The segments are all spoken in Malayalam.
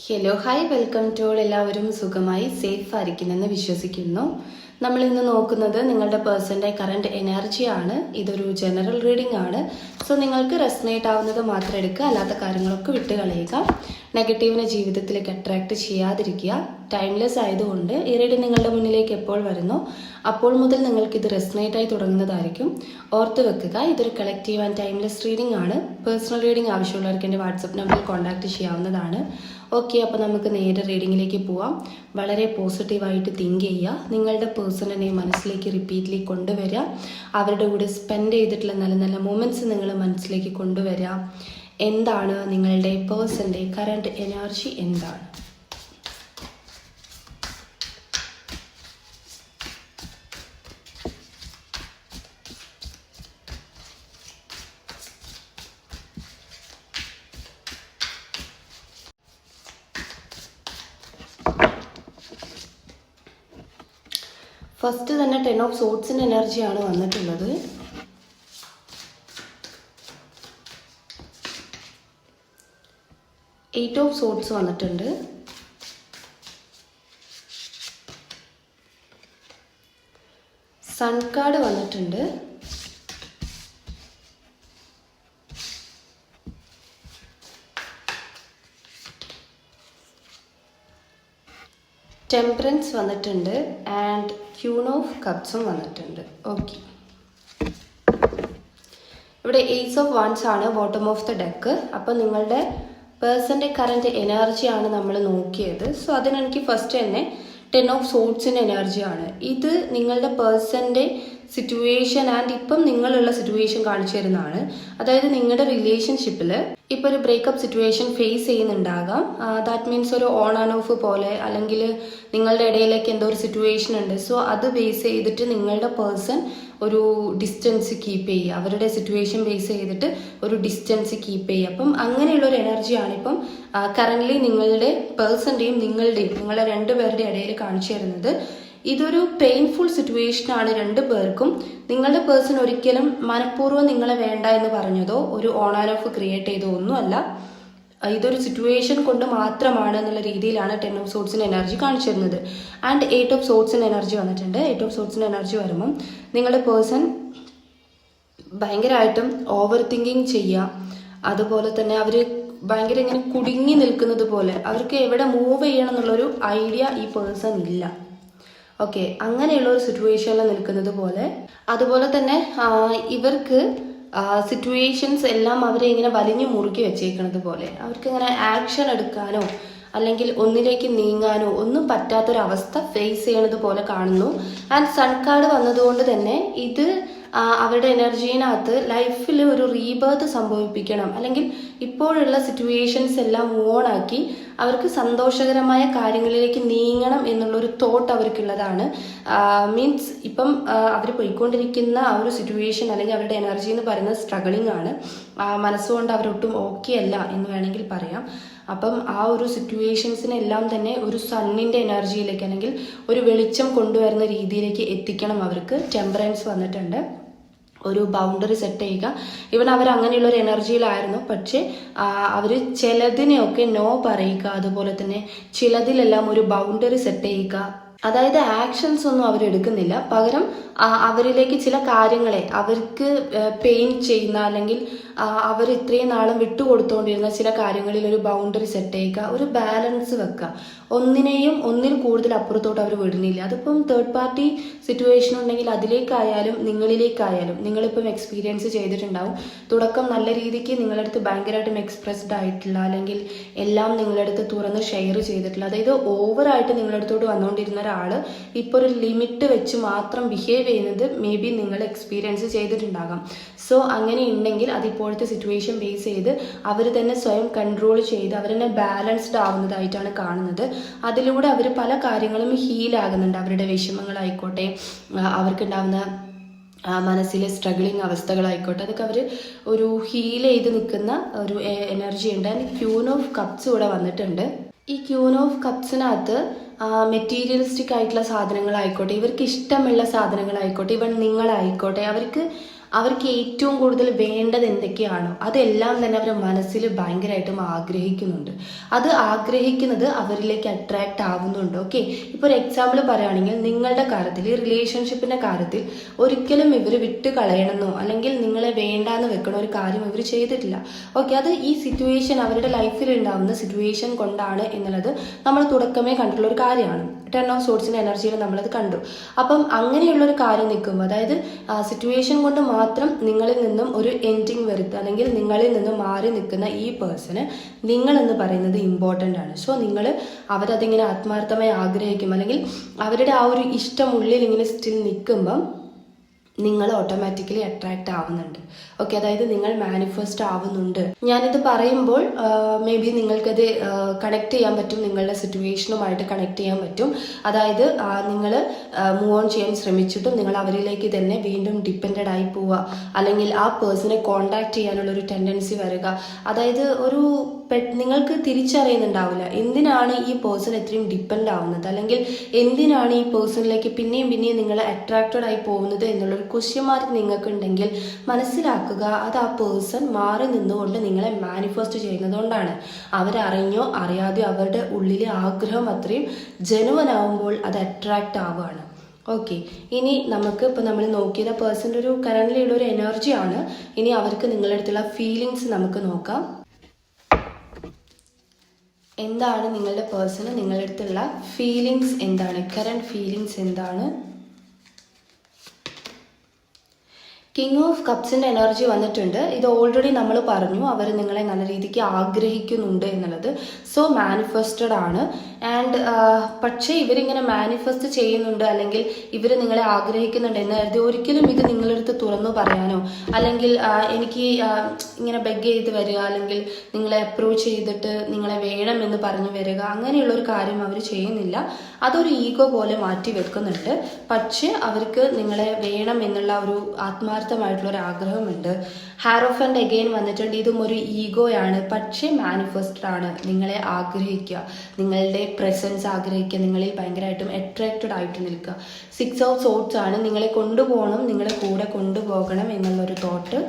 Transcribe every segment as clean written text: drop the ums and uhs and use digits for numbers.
Hello hi welcome to all. എല്ലാവരും സുഖമായി സേഫ് ആയിരിക്കുമെന്ന് വിശ്വസിക്കുന്നു. നമ്മൾ ഇന്ന് നോക്കുന്നത് നിങ്ങളുടെ പേഴ്സൻ്റെ കറണ്ട് എനർജിയാണ്. ഇതൊരു ജനറൽ റീഡിംഗ് ആണ്. സോ നിങ്ങൾക്ക് റെസനേറ്റ് ആവുന്നത് മാത്രം എടുക്കുക, അല്ലാത്ത കാര്യങ്ങളൊക്കെ വിട്ട് കളയുക. നെഗറ്റീവിനെ ജീവിതത്തിലേക്ക് അട്രാക്ട് ചെയ്യാതിരിക്കുക. ടൈംലെസ് ആയതുകൊണ്ട് ഈ റീഡിംഗ് നിങ്ങളുടെ മുന്നിലേക്ക് എപ്പോൾ വരുന്നോ അപ്പോൾ മുതൽ നിങ്ങൾക്കിത് റെസനേറ്റ് ആയി തുടങ്ങുന്നതായിരിക്കും. ഓർത്ത് വെക്കുക, ഇതൊരു കളക്റ്റീവ് ആൻഡ് ടൈംലെസ് റീഡിംഗ് ആണ്. പേഴ്സണൽ റീഡിംഗ് ആവശ്യമുള്ളവർക്ക് എൻ്റെ വാട്സപ്പ് നമ്പറിൽ കോൺടാക്ട് ചെയ്യാവുന്നതാണ്. ഓക്കെ, അപ്പോൾ നമുക്ക് നേരെ റീഡിങ്ങിലേക്ക് പോവാം. വളരെ പോസിറ്റീവായിട്ട് തിങ്ക് ചെയ്യുക. നിങ്ങളുടെ പേഴ്സണിനെ മനസ്സിലേക്ക് റിപ്പീറ്റ്ലി കൊണ്ടുവരിക. അവരുടെ കൂടെ സ്പെൻഡ് ചെയ്തിട്ടുള്ള നല്ല നല്ല മൊമെൻറ്റ്സ് നിങ്ങൾ മനസ്സിലേക്ക് കൊണ്ടുവരിക. എന്താണ് നിങ്ങളുടെ പേഴ്സൻ്റെ കറണ്ട് എനർജി എന്താണ്? ഫസ്റ്റ് തന്നെ 10 ഓഫ് സോട്സിൻ്റെ എനർജിയാണ് വന്നിട്ടുള്ളത്. എയ്റ്റ് ഓഫ് സോട്സ് വന്നിട്ടുണ്ട്. സൺ കാർഡ് വന്നിട്ടുണ്ട്. ടെമ്പറൻസ് വന്നിട്ടുണ്ട് ആൻഡ് ക്യൂൺ ഓഫ് കപ്സും വന്നിട്ടുണ്ട്. ഓക്കെ, ഇവിടെ ഏസ് ഓഫ് വൺസ് ആണ് ബോട്ടം ഓഫ് ദ ഡെക്ക്. അപ്പോൾ നിങ്ങളുടെ പേഴ്സൻ്റെ കറൻറ്റ് എനർജിയാണ് നമ്മൾ നോക്കിയത്. സോ അതിനെനിക്ക് ഫസ്റ്റ് തന്നെ 10 ഓഫ് സോട്സിൻ്റെ എനർജിയാണ്. ഇത് നിങ്ങളുടെ പേഴ്സൻ്റെ സിറ്റുവേഷൻ ആൻഡ് ഇപ്പം നിങ്ങളുള്ള സിറ്റുവേഷൻ കാണിച്ചു തരുന്നതാണ്. അതായത് നിങ്ങളുടെ റിലേഷൻഷിപ്പിൽ ഇപ്പോൾ ഒരു ബ്രേക്കപ്പ് സിറ്റുവേഷൻ ഫേസ് ചെയ്യുന്നുണ്ടാകാം. ദാറ്റ് മീൻസ് ഒരു ഓൺ ആൻഡ് ഓഫ് പോലെ, അല്ലെങ്കിൽ നിങ്ങളുടെ ഇടയിലേക്ക് എന്തോ ഒരു സിറ്റുവേഷൻ ഉണ്ട്. സോ അത് ബേസ് ചെയ്തിട്ട് നിങ്ങളുടെ പേഴ്സൺ ഒരു ഡിസ്റ്റൻസ് കീപ്പ് ചെയ്യുക. അവരുടെ സിറ്റുവേഷൻ ബേസ് ചെയ്തിട്ട് ഒരു ഡിസ്റ്റൻസ് കീപ്പ് ചെയ്യുക. അപ്പം അങ്ങനെയുള്ളൊരു എനർജിയാണ് ഇപ്പം കറൻ്റ്ലി നിങ്ങളുടെ പേഴ്സൻ്റെയും നിങ്ങളുടെ രണ്ടുപേരുടെ ഇടയിൽ കാണിച്ചു തരുന്നത്. ഇതൊരു പെയിൻഫുൾ സിറ്റുവേഷനാണ് രണ്ടു പേർക്കും. നിങ്ങളുടെ പേഴ്സൺ ഒരിക്കലും മനഃപൂർവ്വം നിങ്ങളെ വേണ്ട എന്ന് പറഞ്ഞതോ ഒരു ഓൺ ആൻഡ് ഓഫ് ക്രിയേറ്റ് ചെയ്തോ ഒന്നുമല്ല. ഇതൊരു സിറ്റുവേഷൻ കൊണ്ട് മാത്രമാണ് എന്നുള്ള രീതിയിലാണ് 10 ഓഫ് സോട്സിൻ്റെ എനർജി കാണിച്ചു തരുന്നത്. ആൻഡ് 8 ഓഫ് സോട്സിൻ്റെ എനർജി വന്നിട്ടുണ്ട്. 8 ഓഫ് സോട്സിൻ്റെ എനർജി വരുമ്പം നിങ്ങളുടെ പേഴ്സൺ ഭയങ്കരമായിട്ടും ഓവർ തിങ്കിങ് ചെയ്യുക. അതുപോലെ തന്നെ അവർ ഭയങ്കര ഇങ്ങനെ കുടുങ്ങി നിൽക്കുന്നത് പോലെ, അവർക്ക് എവിടെ മൂവ് ചെയ്യണം എന്നുള്ളൊരു ഐഡിയ ഈ പേഴ്സൺ ഇല്ല. ഓക്കെ, അങ്ങനെയുള്ള ഒരു സിറ്റുവേഷനിൽ നിൽക്കുന്നത് പോലെ. അതുപോലെ തന്നെ ഇവർക്ക് സിറ്റുവേഷൻസ് എല്ലാം അവരെ ഇങ്ങനെ വലിഞ്ഞു മുറുക്കി വെച്ചേക്കുന്നത് പോലെ, അവർക്ക് ഇങ്ങനെ ആക്ഷൻ എടുക്കാനോ അല്ലെങ്കിൽ ഒന്നിലേക്ക് നീങ്ങാനോ ഒന്നും പറ്റാത്തൊരവസ്ഥ ഫേസ് ചെയ്യണത് പോലെ കാണുന്നു. ആൻഡ് സൺ കാർഡ് വന്നതുകൊണ്ട് തന്നെ ഇത് അവരുടെ എനർജീനകത്ത് ലൈഫിൽ ഒരു റീബർത്ത് സംഭവിപ്പിക്കണം, അല്ലെങ്കിൽ ഇപ്പോഴുള്ള സിറ്റുവേഷൻസ് എല്ലാം ഓൺ ആക്കി അവർക്ക് സന്തോഷകരമായ കാര്യങ്ങളിലേക്ക് നീങ്ങണം എന്നുള്ളൊരു തോട്ട് അവർക്കുള്ളതാണ്. മീൻസ് ഇപ്പം അവർ പോയിക്കൊണ്ടിരിക്കുന്ന ആ ഒരു സിറ്റുവേഷൻ അല്ലെങ്കിൽ അവരുടെ എനർജി എന്ന് പറയുന്നത് സ്ട്രഗിളിംഗ് ആണ്. മനസ്സുകൊണ്ട് അവരൊട്ടും ഓക്കെ അല്ല എന്ന് വേണമെങ്കിൽ പറയാം. അപ്പം ആ ഒരു സിറ്റുവേഷൻസിനെല്ലാം തന്നെ ഒരു സണ്ണിൻ്റെ എനർജിയിലേക്ക് അല്ലെങ്കിൽ ഒരു വെളിച്ചം കൊണ്ടുവരുന്ന രീതിയിലേക്ക് എത്തിക്കണം അവർക്ക്. ടെമ്പറൻസ് വന്നിട്ടുണ്ട്. ഒരു ബൗണ്ടറി സെറ്റ് ചെയ്യുക. ഇവൻ അവർ അങ്ങനെയുള്ളൊരു എനർജിയിലായിരുന്നു. പക്ഷേ അവർ ചിലതിനെയൊക്കെ നോ പറയുക. അതുപോലെ തന്നെ ചിലതിലെല്ലാം ഒരു ബൗണ്ടറി സെറ്റ് ചെയ്യുക. അതായത് ആക്ഷൻസ് ഒന്നും അവരെടുക്കുന്നില്ല, പകരം അവരിലേക്ക് ചില കാര്യങ്ങളെ അവർക്ക് പെയിൻ ചെയ്യുന്ന അല്ലെങ്കിൽ അവർ ഇത്രയും നാളും വിട്ടുകൊടുത്തുകൊണ്ടിരുന്ന ചില കാര്യങ്ങളിൽ ഒരു ബൗണ്ടറി സെറ്റ് ചെയ്യുക, ഒരു ബാലൻസ് വെക്കുക. ഒന്നിനെയും ഒന്നിൽ കൂടുതൽ അപ്പുറത്തോട്ട് അവർ വിടുന്നില്ല. അതിപ്പം തേർഡ് പാർട്ടി സിറ്റുവേഷൻ ഉണ്ടെങ്കിൽ അതിലേക്കായാലും നിങ്ങളിലേക്കായാലും നിങ്ങളിപ്പം എക്സ്പീരിയൻസ് ചെയ്തിട്ടുണ്ടാവും. തുടക്കം നല്ല രീതിക്ക് നിങ്ങളുടെ അടുത്ത് ഭയങ്കരമായിട്ടും എക്സ്പ്രസ്ഡ് ആയിട്ടുള്ള അല്ലെങ്കിൽ എല്ലാം നിങ്ങളുടെ അടുത്ത് തുറന്ന് ഷെയർ ചെയ്തിട്ടുള്ള, അതായത് ഓവറായിട്ട് നിങ്ങളുടെ അടുത്തോട്ട് വന്നുകൊണ്ടിരുന്ന ഒരാൾ ഇപ്പോൾ ഒരു ലിമിറ്റ് വെച്ച് മാത്രം ബിഹേവ് ചെയ്യുന്നത് മേ ബി നിങ്ങൾ എക്സ്പീരിയൻസ് ചെയ്തിട്ടുണ്ടാകാം. സോ അങ്ങനെ ഉണ്ടെങ്കിൽ അതിപ്പോഴത്തെ സിറ്റുവേഷൻ ബേസ് ചെയ്ത് അവർ തന്നെ സ്വയം കൺട്രോൾ ചെയ്ത് അവർ തന്നെ ബാലൻസ്ഡ് ആവുന്നതായിട്ടാണ് കാണുന്നത്. അതിലൂടെ അവർ പല കാര്യങ്ങളും ഹീലാകുന്നുണ്ട്. അവരുടെ വിഷമങ്ങളായിക്കോട്ടെ, അവർക്കുണ്ടാവുന്ന മനസ്സിലെ സ്ട്രഗിളിങ് അവസ്ഥകളായിക്കോട്ടെ, അതൊക്കെ അവർ ഒരു ഹീൽ ചെയ്ത് നിൽക്കുന്ന ഒരു എനർജി ഉണ്ട്. ആൻഡ് ക്യൂൺ ഓഫ് കപ്സ് ഇവിടെ വന്നിട്ടുണ്ട്. ഈ ക്യൂൺ ഓഫ് കപ്സിനകത്ത് മെറ്റീരിയലിസ്റ്റിക് ആയിട്ടുള്ള സാധനങ്ങളായിക്കോട്ടെ, ഇവർക്ക് ഇഷ്ടമുള്ള സാധനങ്ങളായിക്കോട്ടെ, ഇവൻ നിങ്ങളായിക്കോട്ടെ, അവർക്ക് അവർക്ക് ഏറ്റവും കൂടുതൽ വേണ്ടത് എന്തൊക്കെയാണോ അതെല്ലാം തന്നെ അവർ മനസ്സിൽ ഭയങ്കരമായിട്ടും ആഗ്രഹിക്കുന്നുണ്ട്. അത് ആഗ്രഹിക്കുന്നത് അവരിലേക്ക് അട്രാക്റ്റ് ആവുന്നുണ്ട്. ഓക്കെ, ഇപ്പോൾ ഒരു എക്സാമ്പിൾ പറയുകയാണെങ്കിൽ നിങ്ങളുടെ കാര്യത്തിൽ, റിലേഷൻഷിപ്പിൻ്റെ കാര്യത്തിൽ ഒരിക്കലും ഇവർ വിട്ട് കളയണമെന്നോ അല്ലെങ്കിൽ നിങ്ങളെ വേണ്ടാന്ന് വെക്കണ ഒരു കാര്യം ഇവർ ചെയ്തിട്ടില്ല. ഓക്കെ, അത് ഈ സിറ്റുവേഷൻ, അവരുടെ ലൈഫിൽ ഉണ്ടാവുന്ന സിറ്റുവേഷൻ കൊണ്ടാണ് എന്നുള്ളത് നമ്മൾ തുടക്കമേ കണ്ടിട്ടുള്ള ഒരു കാര്യമാണ്. 10 ഓഫ് സോർട്സിൻ്റെ എനർജിയിൽ നമ്മളത് കണ്ടു. അപ്പം അങ്ങനെയുള്ളൊരു കാര്യം നിൽക്കുമ്പോൾ, അതായത് സിറ്റുവേഷൻ കൊണ്ട് മാത്രം നിങ്ങളിൽ നിന്നും ഒരു എൻഡിങ് വരുത്തുക അല്ലെങ്കിൽ നിങ്ങളിൽ നിന്നും മാറി നിൽക്കുന്ന ഈ പേഴ്സണ് നിങ്ങളെന്ന് പറയുന്നത് ഇമ്പോർട്ടൻ്റ് ആണ്. സോ നിങ്ങൾ അവരതിങ്ങനെ ആത്മാർത്ഥമായി ആഗ്രഹിക്കും അല്ലെങ്കിൽ അവരുടെ ആ ഒരു ഇഷ്ടം ഉള്ളിൽ ഇങ്ങനെ സ്റ്റിൽ നിൽക്കുമ്പം നിങ്ങൾ ഓട്ടോമാറ്റിക്കലി അട്രാക്റ്റ് ആവുന്നുണ്ട്. ഓക്കെ, അതായത് നിങ്ങൾ മാനിഫെസ്റ്റ് ആവുന്നുണ്ട്. ഞാനിത് പറയുമ്പോൾ മേ ബി നിങ്ങൾക്കത് കണക്ട് ചെയ്യാൻ പറ്റും, നിങ്ങളുടെ സിറ്റുവേഷനുമായിട്ട് കണക്ട് ചെയ്യാൻ പറ്റും. അതായത് നിങ്ങൾ മൂവ് ഓൺ ചെയ്യാൻ ശ്രമിച്ചിട്ടും നിങ്ങൾ അവരിലേക്ക് തന്നെ വീണ്ടും ഡിപ്പെൻഡഡ് ആയി പോവുക, അല്ലെങ്കിൽ ആ പേഴ്സണെ കോണ്ടാക്ട് ചെയ്യാനുള്ളൊരു ടെൻഡൻസി വരിക. അതായത് നിങ്ങൾക്ക് തിരിച്ചറിയുന്നുണ്ടാവില്ല എന്തിനാണ് ഈ പേഴ്സൺ ഇത്രയും ഡിപ്പെൻഡ് ആവുന്നത്, അല്ലെങ്കിൽ എന്തിനാണ് ഈ പേഴ്സണിലേക്ക് പിന്നെയും നിങ്ങൾ അട്രാക്റ്റഡ് ആയി പോകുന്നത് എന്നുള്ളൊരു ക്വസ്റ്റ്യൻ മാർക്ക് നിങ്ങൾക്കുണ്ടെങ്കിൽ മനസ്സിലാക്കുക, അത് ആ പേഴ്സൺ മാറി നിന്നുകൊണ്ട് നിങ്ങളെ മാനിഫെസ്റ്റ് ചെയ്യുന്നതുകൊണ്ടാണ്. അവരറിഞ്ഞോ അറിയാതെയോ അവരുടെ ഉള്ളിലെ ആഗ്രഹം അത്രയും ജനുവനാവുമ്പോൾ അത് അട്രാക്റ്റ് ആവുകയാണ്. ഓക്കെ, ഇനി നമുക്ക് ഇപ്പോൾ നമ്മൾ നോക്കിയത് പേഴ്സൻ്റെ ഒരു കറൻറ്റ്ലിയുള്ള ഒരു എനർജിയാണ്. ഇനി അവർക്ക് നിങ്ങളുടെ അടുത്തുള്ള ഫീലിങ്സ് നമുക്ക് നോക്കാം. എന്താണ് നിങ്ങളുടെ പേഴ്സണ് നിങ്ങളുടെ അടുത്തുള്ള ഫീലിങ്സ്, എന്താണ് കറൻറ്റ് ഫീലിങ്സ് എന്താണ്? കിങ് ഓഫ് കപ്സിൻ്റെ എനർജി വന്നിട്ടുണ്ട്. ഇത് ഓൾറെഡി നമ്മൾ പറഞ്ഞു, അവർ നിങ്ങളെ നല്ല രീതിക്ക് ആഗ്രഹിക്കുന്നുണ്ട് എന്നുള്ളത്. സോ മാനിഫെസ്റ്റഡ് ആണ്. ആൻഡ് പക്ഷേ ഇവരിങ്ങനെ മാനിഫെസ്റ്റ് ചെയ്യുന്നുണ്ട് അല്ലെങ്കിൽ ഇവർ നിങ്ങളെ ആഗ്രഹിക്കുന്നുണ്ട് എന്ന് കരുതി ഒരിക്കലും ഇത് നിങ്ങളടുത്ത് തുറന്നു പറയാനോ അല്ലെങ്കിൽ എനിക്ക് ഇങ്ങനെ ബെഗ് ചെയ്ത് വരിക അല്ലെങ്കിൽ നിങ്ങളെ അപ്രോച്ച് ചെയ്തിട്ട് നിങ്ങളെ വേണം എന്ന് പറഞ്ഞു വരിക, അങ്ങനെയുള്ളൊരു കാര്യം അവർ ചെയ്യുന്നില്ല. അതൊരു ഈഗോ പോലെ മാറ്റി വെക്കുന്നുണ്ട്. പക്ഷേ അവർക്ക് നിങ്ങളെ വേണം എന്നുള്ള ഒരു ആത്മാർത്ഥമായിട്ടുള്ളൊരു ആഗ്രഹമുണ്ട്. ഹാരോഫൻഡ് അഗെയിൻ വന്നിട്ടുണ്ട്. ഇതും ഒരു ഈഗോയാണ്, പക്ഷേ മാനിഫെസ്റ്റഡ് ആണ്. നിങ്ങളെ ആഗ്രഹിക്കുക, നിങ്ങളുടെ പ്രസൻസ് ആഗ്രഹിക്കുക, നിങ്ങളിൽ ഭയങ്കരമായിട്ടും അട്രാക്റ്റഡ് ആയിട്ട് നിൽക്കുക. 6 ഓഫ് സോർട്സ് ആണ്. നിങ്ങളെ കൊണ്ടുപോകണം, നിങ്ങളെ കൂടെ കൊണ്ടുപോകണം എന്നുള്ളൊരു തോട്ട്.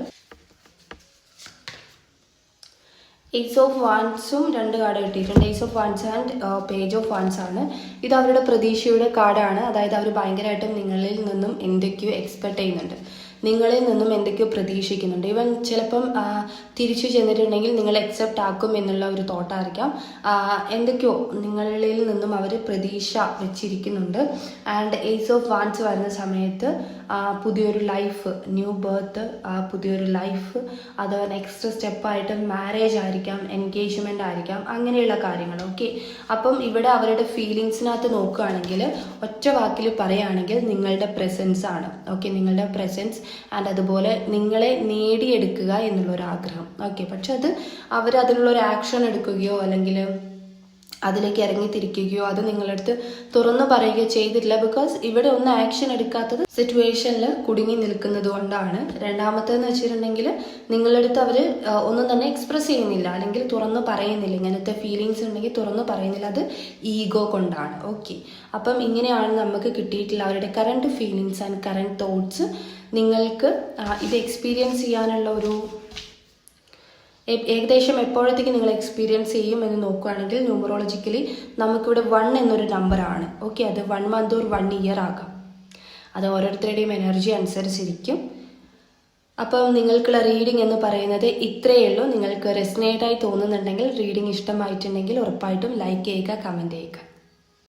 ഏസ് ഓഫ് വാൻസും 2 കാർഡ് കിട്ടിയിട്ടുണ്ട്. Ace of wands and page of wands ആണ്. ഇത് അവരുടെ പ്രതീക്ഷയുടെ കാർഡാണ്. അതായത് അവർ ഭയങ്കരമായിട്ടും നിങ്ങളിൽ നിന്നും എന്തൊക്കെയോ എക്സ്പെക്ട് ചെയ്യുന്നുണ്ട്, നിങ്ങളിൽ നിന്നും എന്തൊക്കെയോ പ്രതീക്ഷിക്കുന്നുണ്ട്. ഇവൻ ചിലപ്പം തിരിച്ചു ചെന്നിട്ടുണ്ടെങ്കിൽ നിങ്ങൾ അക്സെപ്റ്റ് ആക്കും എന്നുള്ള ഒരു തോട്ടായിരിക്കാം. എന്തൊക്കെയോ നിങ്ങളിൽ നിന്നും അവർ പ്രതീക്ഷ വെച്ചിരിക്കുന്നുണ്ട്. ആൻഡ് ഏസ് ഓഫ് വാൻസ് വരുന്ന സമയത്ത് പുതിയൊരു ലൈഫ്, ന്യൂ ബർത്ത്, പുതിയൊരു ലൈഫ്, അത് നെക്സ്റ്റ് സ്റ്റെപ്പായിട്ട് മാരേജ് ആയിരിക്കാം, എൻഗേജ്മെൻ്റ് ആയിരിക്കാം, അങ്ങനെയുള്ള കാര്യങ്ങൾ. ഓക്കെ, അപ്പം ഇവിടെ അവരുടെ ഫീലിങ്സിനകത്ത് നോക്കുകയാണെങ്കിൽ ഒറ്റ വാക്കിൽ പറയുകയാണെങ്കിൽ നിങ്ങളുടെ പ്രസൻസ് ആണ്. ഓക്കെ, നിങ്ങളുടെ പ്രസൻസ് ആൻഡ് അതുപോലെ നിങ്ങളെ നേടിയെടുക്കുക എന്നുള്ളൊരാഗ്രഹം. ഓക്കെ, പക്ഷെ അത് അവരതിനുള്ളൊരു ആക്ഷൻ എടുക്കുകയോ അല്ലെങ്കിൽ അതിലേക്ക് ഇറങ്ങിത്തിരിക്കുകയോ അത് നിങ്ങളടുത്ത് തുറന്നു പറയുകയോ ചെയ്തിട്ടില്ല. ബിക്കോസ് ഇവിടെ ഒന്ന് ആക്ഷൻ എടുക്കാത്തത് സിറ്റുവേഷനിൽ കുടുങ്ങി നിൽക്കുന്നത് കൊണ്ടാണ്. രണ്ടാമത്തേന്ന് വെച്ചിട്ടുണ്ടെങ്കിൽ നിങ്ങളടുത്ത് അവർ ഒന്നും തന്നെ എക്സ്പ്രസ് ചെയ്യുന്നില്ല അല്ലെങ്കിൽ തുറന്നു പറയുന്നില്ല. ഇങ്ങനത്തെ ഫീലിങ്സ് ഉണ്ടെങ്കിൽ തുറന്നു പറയുന്നില്ല, അത് ഈഗോ കൊണ്ടാണ്. ഓക്കെ, അപ്പം ഇങ്ങനെയാണ് നമുക്ക് കിട്ടിയിട്ടുള്ള അവരുടെ current feelings and current thoughts. നിങ്ങൾക്ക് ഇത് എക്സ്പീരിയൻസ് ചെയ്യാനുള്ള ഒരു ഏകദേശം എപ്പോഴത്തേക്ക് നിങ്ങൾ എക്സ്പീരിയൻസ് ചെയ്യും എന്ന് നോക്കുകയാണെങ്കിൽ ന്യൂമറോളജിക്കലി നമുക്കിവിടെ 1 എന്നൊരു നമ്പറാണ്. ഓക്കെ, അത് 1 മന്ത് ഓർ 1 ഇയർ ആകാം. അത് ഓരോരുത്തരുടെയും എനർജി അനുസരിച്ചിരിക്കും. അപ്പം നിങ്ങൾക്കുള്ള റീഡിംഗ് എന്ന് പറയുന്നത് ഇത്രയേ ഉള്ളൂ. നിങ്ങൾക്ക് റെസനേറ്റ് ആയി തോന്നുന്നുണ്ടെങ്കിൽ, റീഡിംഗ് ഇഷ്ടമായിട്ടുണ്ടെങ്കിൽ ഉറപ്പായിട്ടും ലൈക്ക് ചെയ്യുക, കമൻറ്റ് ചെയ്യുക.